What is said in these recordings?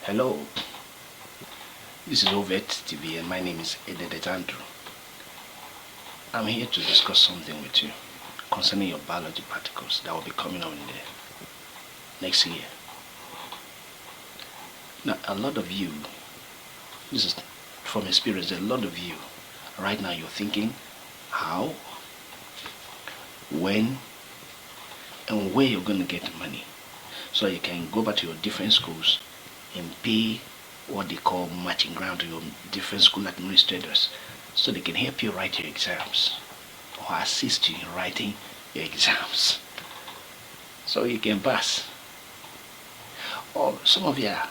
Hello, this is Overt TV and my name is Andrew. I'm here to discuss something with you concerning your biology particles that will be coming up in the next year. Now, a lot of you, this is from experience, a lot of you, right now you're thinking how, when, and where you're going to get the money so you can go back to your different schools and pay what they call matching grant to your different school administrators so they can help you write your exams or assist you in writing your exams so you can pass. Or some of you are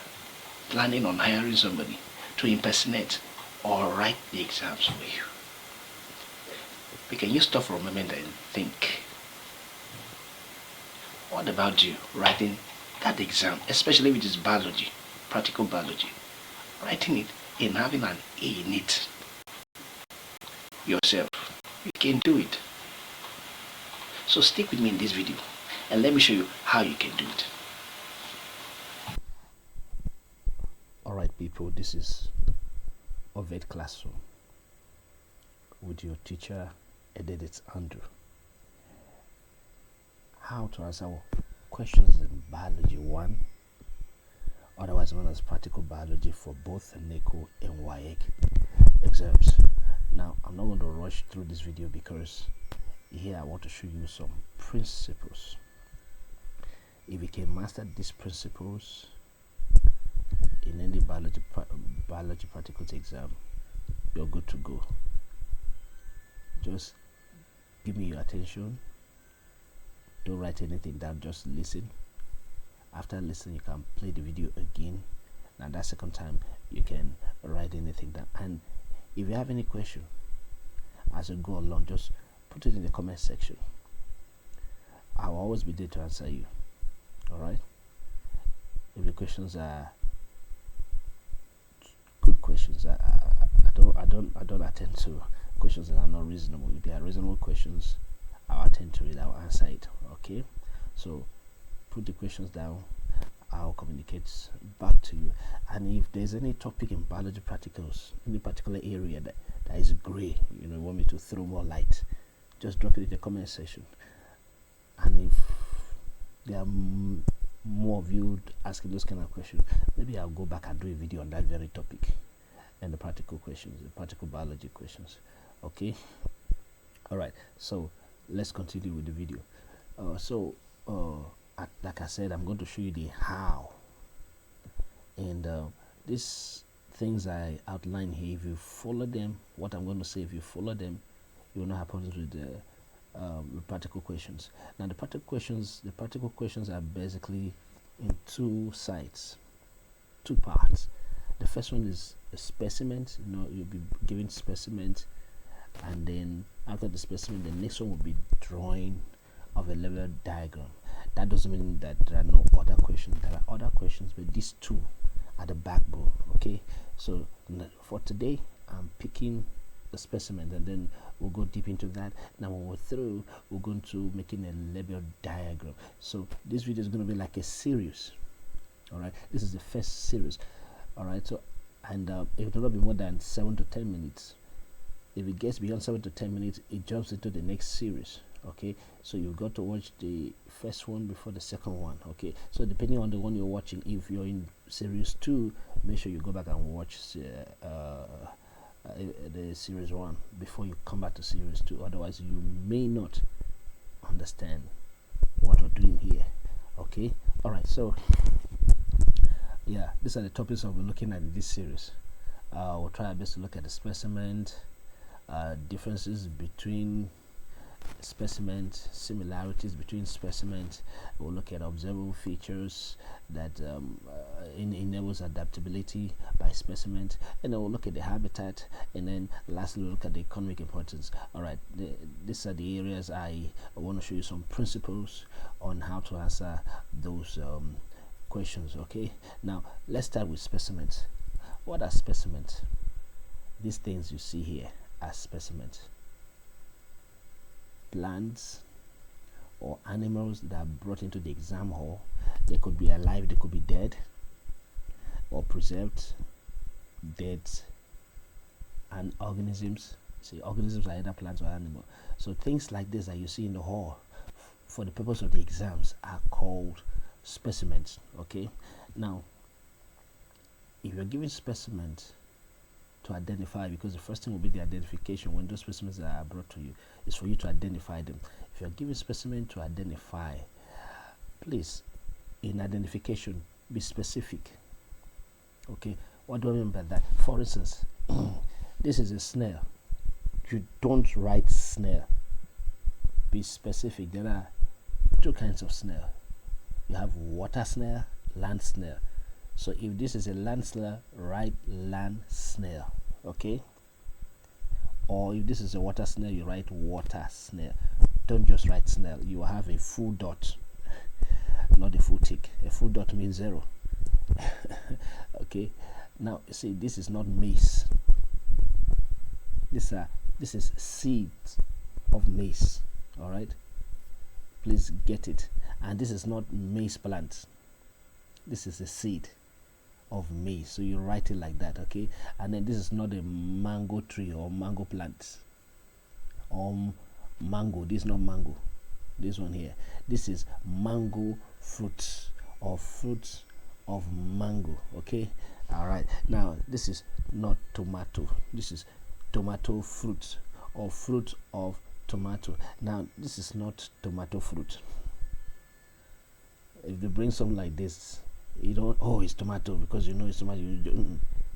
planning on hiring somebody to impersonate or write the exams for you. But can you stop for a moment and think, what about you writing that exam, especially with this biology, practical biology, writing it and having an A in it yourself? You can do it. So stick with me in this video and let me show you how you can do it. Alright people, this is Overt Classroom with your teacher Andrew. How to answer questions in Biology 1, otherwise known as Practical Biology, for both Neco and Waec exams. Now, I'm not going to rush through this video because here I want to show you some principles. If you can master these principles in any biology practicals exam, you're good to go. Just give me your attention. Don't write anything down, just listen. After listening, you can play the video again. Now that second time you can write anything down, and if you have any question as you go along, just put it in the comment section. I'll always be there to answer you. Alright, if the questions are good questions, I don't attend to questions that are not reasonable. If they are reasonable questions, I'll attend to it, I'll answer it. Okay, so put the questions down, I'll communicate back to you. And if there's any topic in biology practicals, any particular area that is gray, you want me to throw more light, just drop it in the comment section. And if there are more of you asking those kind of questions, maybe I'll go back and do a video on that very topic and the practical questions, the practical biology questions. Okay, all right, so let's continue with the video. Like I said, I'm going to show you the how, and these things I outline here, if you follow them, what I'm going to say, if you follow them, you will not have problems with the practical questions. Now the practical questions are basically in two sides, two parts. The first one is a specimen. You'll be given specimen, and then after the specimen, the next one will be drawing of a level diagram. That doesn't mean that there are no other questions. There are other questions, but these two are the backbone. Okay, so for today I'm picking the specimen, and then we'll go deep into that. Now when we're through, we're going to making a level diagram. So this video is going to be like a series. All right, this is the first series. All right, so and it will not be more than 7 to 10 minutes. If it gets beyond 7 to 10 minutes, it jumps into the next series. Okay, so you've got to watch the first one before the second one. Okay, so depending on the one you're watching, if you're in series 2, make sure you go back and watch the series 1 before you come back to series 2. Otherwise you may not understand what we're doing here. Okay, all right, so yeah, these are the topics that we're looking at in this series. We'll try our best to look at the specimen, differences between specimens, similarities between specimens. We'll look at observable features that enables adaptability by specimens, and then we'll look at the habitat, and then lastly we'll look at the economic importance. All right, these are the areas I want to show you some principles on how to answer those questions. Okay, now let's start with specimens. What are specimens? These things you see here are specimens. Plants or animals that are brought into the exam hall. They could be alive, they could be dead, or preserved, dead, and organisms. See, organisms are either plants or animals. So things like this that you see in the hall for the purpose of the exams are called specimens. Okay, now if you're giving specimens to identify, because the first thing will be the identification when those specimens are brought to you, is for you to identify them. If you're giving specimen to identify, please, in identification, be specific. Okay, what do I mean by that? For instance, this is a snail. You don't write snail. Be specific. There are two kinds of snail. You have water snail, land snail. So if this is a land snail, write land snail. Okay, or if this is a water snail, you write water snail. Don't just write snail. You have a full dot, not a full tick. A full dot means 0. Okay, now see, this is not maize. This is seeds of maize. All right, please get it. And this is not maize plant. This is a seed of maize, so you write it like that. Okay, and then this is not a mango tree or mango plant or mango. This is not mango. This one here, this is mango fruit or fruit of mango. Okay, all right, now this is not tomato. This is tomato fruit or fruit of tomato. Now this is not tomato fruit. If they bring something like this, you don't, oh, it's tomato, because you know it's tomato.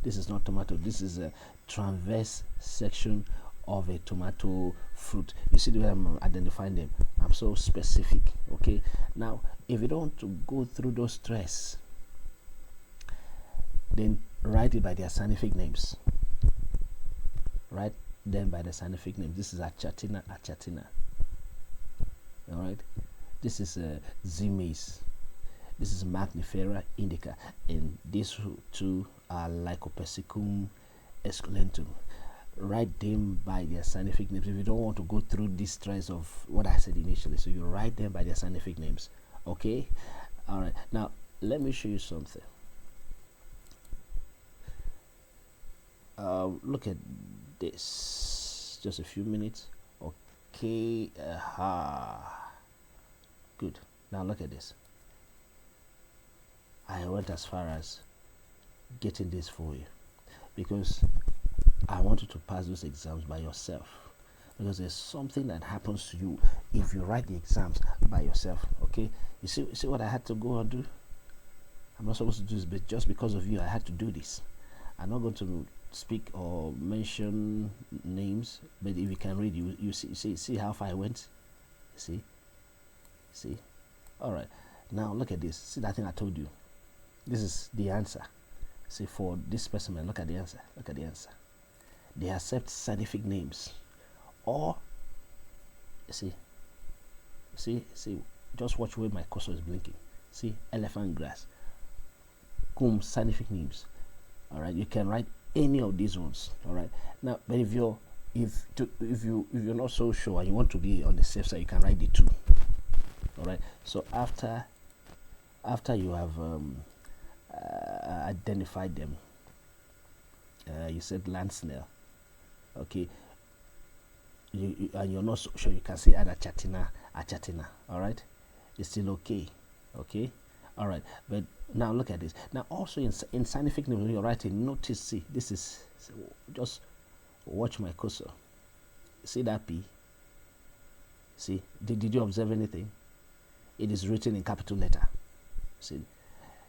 This is not tomato. This is a transverse section of a tomato fruit. You see the way I'm identifying them? I'm so specific. Okay, now if you don't want to go through those stress, then write it by their scientific names. Write them by the scientific name. This is achatina. All right, this is Z-maize. This is Magnifera indica, and these two are Lycopersicum esculentum. Write them by their scientific names if you don't want to go through this stress of what I said initially. So you write them by their scientific names. Okay, all right. Now let me show you something. Look at this. Just a few minutes. Okay. Good. Now look at this. I went as far as getting this for you because I want you to pass those exams by yourself, because there's something that happens to you if you write the exams by yourself. Okay, you see what I had to go and do? I'm not supposed to do this, but just because of you I had to do this. I'm not going to speak or mention names, but if you can read, you see how far I went. See, all right, now look at this. See that thing I told you? This is the answer. See, for this specimen, look at the answer. They accept scientific names, or see, just watch where my cursor is blinking. See, elephant grass, scientific names. All right, you can write any of these ones. All right, now, but if you're not so sure and you want to be on the safe side, you can write the 2. All right, so after you have identified them, you said land snail. Okay, and you're not so sure, you can say add achatina. All right, it's still okay. All right, but now look at this. Now also in scientific name, when you're writing, notice, see, this is, just watch my cursor. See that P? See, did you observe anything? It is written in capital letter. See,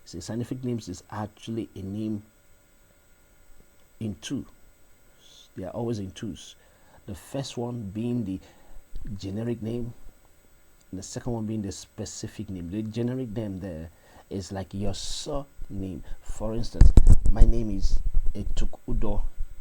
scientific names is actually a name in 2. They are always in 2s. The first one being the generic name, and the second one being the specific name. The generic name there is like your surname. For instance, my name is Etukudo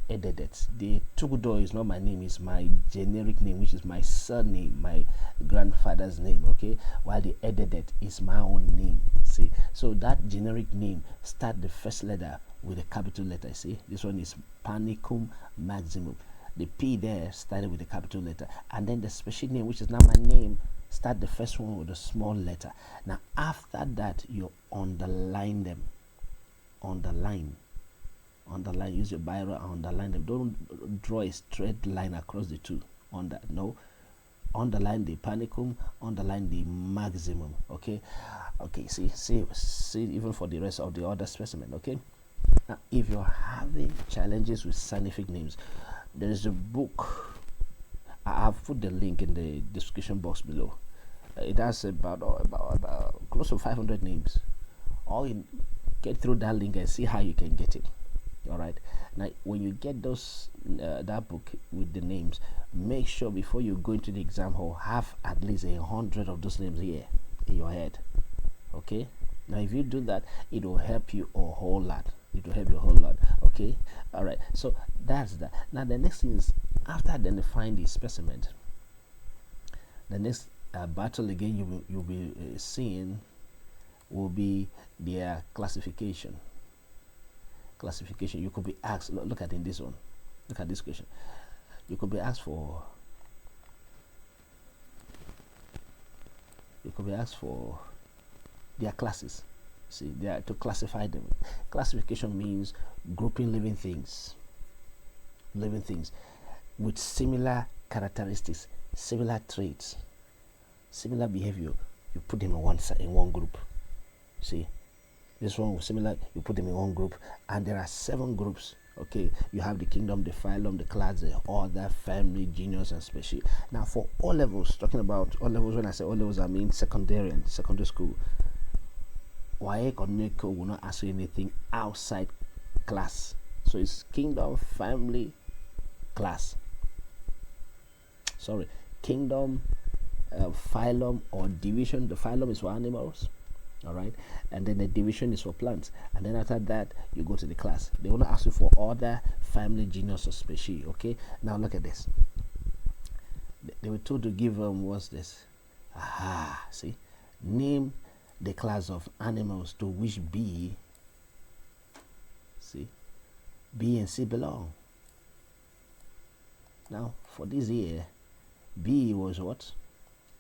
Ededet. The Etukudo is not my name, it's my generic name, which is my surname, my grandfather's name. Okay, while the Ededet is my own name. See, so that generic name start the first letter with a capital letter. See, this one is Panicum Maximum. The P there started with a capital letter, and then the special name, which is now my name, start the first one with a small letter. Now after that, you underline them. underline. Use your biro and underline them. Don't draw a straight line across the two. Underline the panicum, underline the maximum. Okay. See even for the rest of the other specimen. Okay. Now, if you're having challenges with scientific names, there is a book. I've put the link in the description box below. It has about close to 500 names. All you get through that link and see how you can get it. All right. Now, when you get those that book with the names, make sure before you go into the exam hall, have at least 100 of those names here in your head. Okay. Now, if you do that, it will help you a whole lot. Okay. All right. So that's that. Now, the next thing is, after identifying the specimen, the next battle again you'll be seeing will be their classification. You could be asked, look at in this one, look at this question. You could be asked for their classes. See, they are to classify them. Classification means grouping living things with similar characteristics, similar traits, similar behavior. You put them in one group. See, this one was similar, you put them in one group, and there are 7 groups. Okay, you have the kingdom, the phylum, the class, the order, family, genus, and species. Now, for all levels, talking about all levels, when I say all levels, I mean secondary school. Waec or Neco will not ask you anything outside class. So it's kingdom, family, class. Kingdom, phylum, or division. The phylum is for animals. All right, and then the division is for plants, and then after that you go to the class. They want to ask you for order, family, genus, or species. Okay, now look at this. They were told to give what's this? See, name the class of animals to which B and C belong. Now for this here, B was what?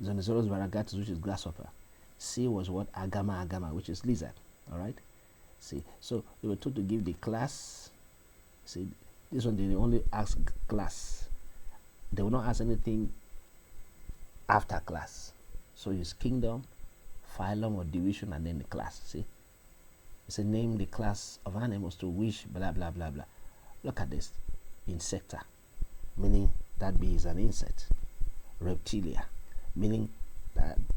Zonosaurus variegatus, which is grasshopper. C was what? Agama, which is lizard. All right. See, so they were told to give the class. See, this one they only ask class. They will not ask anything after class. So it's kingdom, phylum, or division, and then the class. See, it's a name the class of animals to which blah blah blah blah. Look at this. Insecta, meaning that bee is an insect. Reptilia, meaning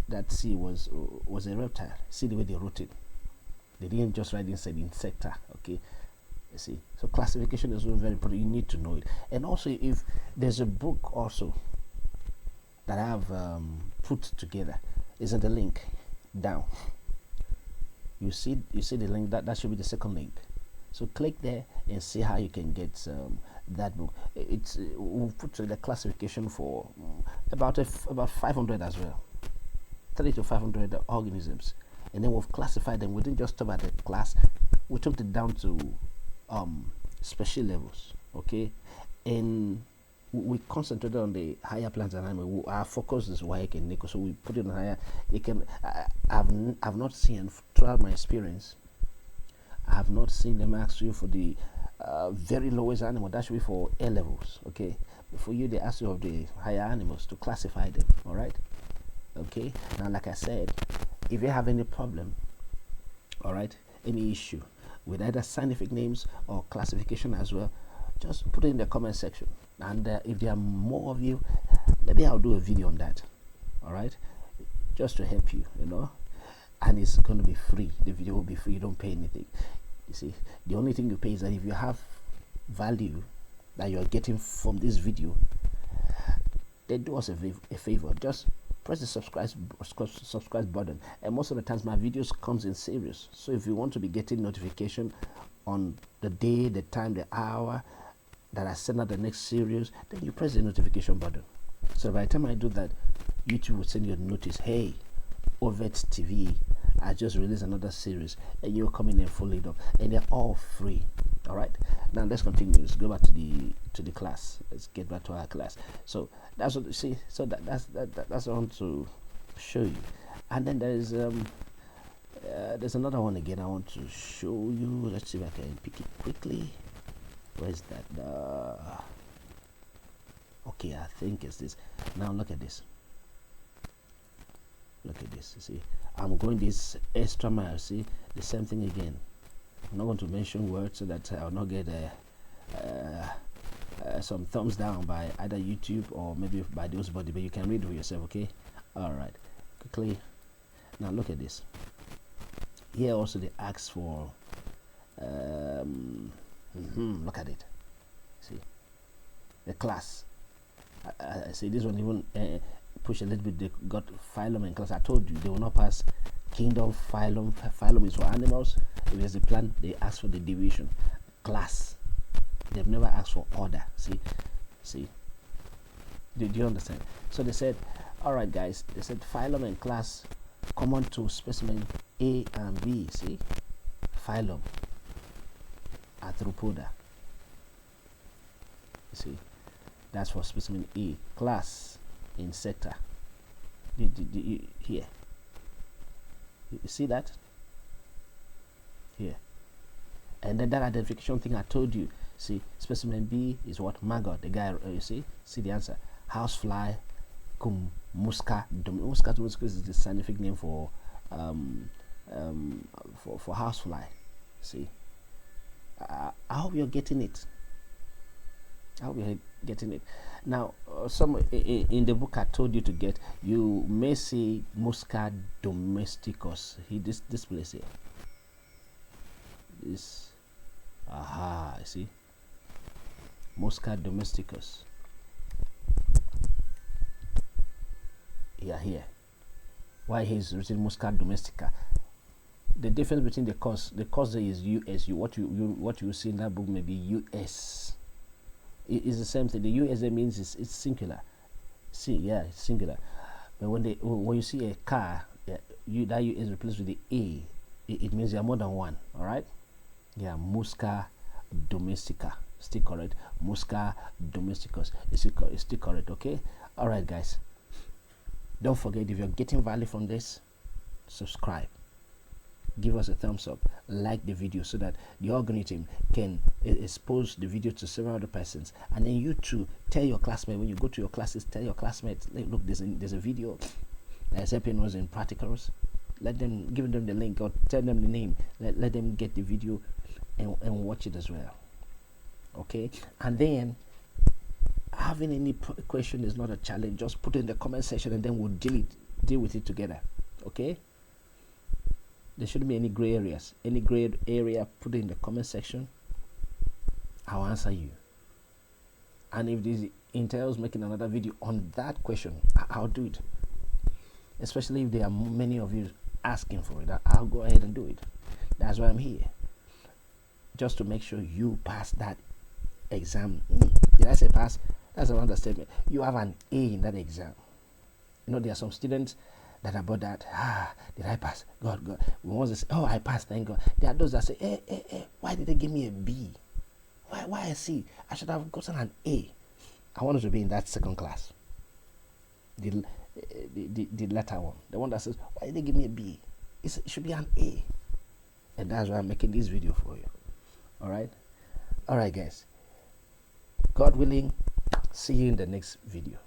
that C was a reptile. See the way they wrote it. They didn't just write inside insecta. Okay, you see. So classification is very important. You need to know it. And also, if there's a book also that I have put together, isn't the link down? You see the link. That should be the second link. So click there and see how you can get that book. We'll put the classification for about 500 as well. 3 to 500 organisms, and then we've classified them. We didn't just talk about the class, we took it down to special levels. Okay, and we concentrated on the higher plants and animals. Our focus is Waec and Neco, so we put it on higher. You can I've not seen, throughout my experience, I have not seen them ask you for the very lowest animal. That should be for A levels. Okay, for you they ask you of the higher animals to classify them. All right. Okay, now like I said, if you have any problem, all right, any issue with either scientific names or classification as well, just put it in the comment section. And if there are more of you, maybe I'll do a video on that. All right, just to help you, and it's going to be free. The video will be free. You don't pay anything. You see, the only thing you pay is that if you have value that you are getting from this video, then do us a favor. Just press the subscribe button, and most of the times my videos comes in series. So if you want to be getting notification on the day, the time, the hour that I send out the next series, then you press the notification button. So by the time I do that, YouTube will send you a notice. Hey, Overt TV, I just released another series, and you'll come in and follow it up, and they're all free. All right, now let's continue. Let's go back to the class. Let's get back to our class. So that's what you see. So that's what I want to show you. And then there is There's another one again I want to show you. Let's see if I can pick it quickly. Where's that? Okay, I think it's this. Now look at this. Look at this. You see, I'm going this extra mile. See, the same thing again. I'm not going to mention words so that I'll not get some thumbs down by either YouTube or maybe by those body, but you can read for yourself. Okay. All right. Quickly. Now look at this. Here also they ask for. Look at it. See, the class. I see this one even push a little bit. They got phylum and class. I told you they will not pass kingdom. Phylum is for animals. If there's a plant, they ask for the division. Class, they've never asked for order. See, do you understand? So they said, all right guys, they said phylum and class common to specimen A and B. See, phylum, Arthropoda. You see, that's for specimen A. Class, Insecta. Here, you see that here, and then that identification thing I told you. See, specimen B is what? Maggot. The guy, you see the answer. Housefly, musca domesticus is the scientific name for housefly. See, I hope you're getting it. I hope you're getting it. Now, some in the book I told you to get, you may see Musca domesticus. This place here. This, see, Musca domesticus. Yeah, here. Why he's written Musca domestica? The difference between the cause there is US. What you see in that book may be US. It is the same thing. The USA means it's singular. See, yeah, it's singular. But when you see a car, that U is replaced with the A, it means you are more than one. All right. Yeah, Musca domestica. Still correct. Musca domesticus. It's still correct. Okay. All right, guys. Don't forget, if you're getting value from this, subscribe. Give us a thumbs up, like the video so that the algorithm can expose the video to several other persons, and then you too tell your classmates. When you go to your classes, tell your classmates, look, there's a video that's helping us in practicals. Give them the link or tell them the name. Let them get the video and watch it as well. Okay, and then having any question is not a challenge. Just put it in the comment section and then we'll deal with it together. Okay, there shouldn't be any gray areas. Any gray area, put it in the comment section. I'll answer you. And if this entails making another video on that question, I'll do it. Especially if there are many of you asking for it, I'll go ahead and do it. That's why I'm here, just to make sure you pass that exam. Did I say pass? That's an understatement. You have an A in that exam. You know, there are some students that about that, did I pass? God. We want to say, oh, I passed, thank God. There are those that say, why did they give me a B? Why a C? I should have gotten an A. I wanted to be in that second class. The latter one. The one that says, why did they give me a B? It should be an A. And that's why I'm making this video for you. Alright, guys. God willing, see you in the next video.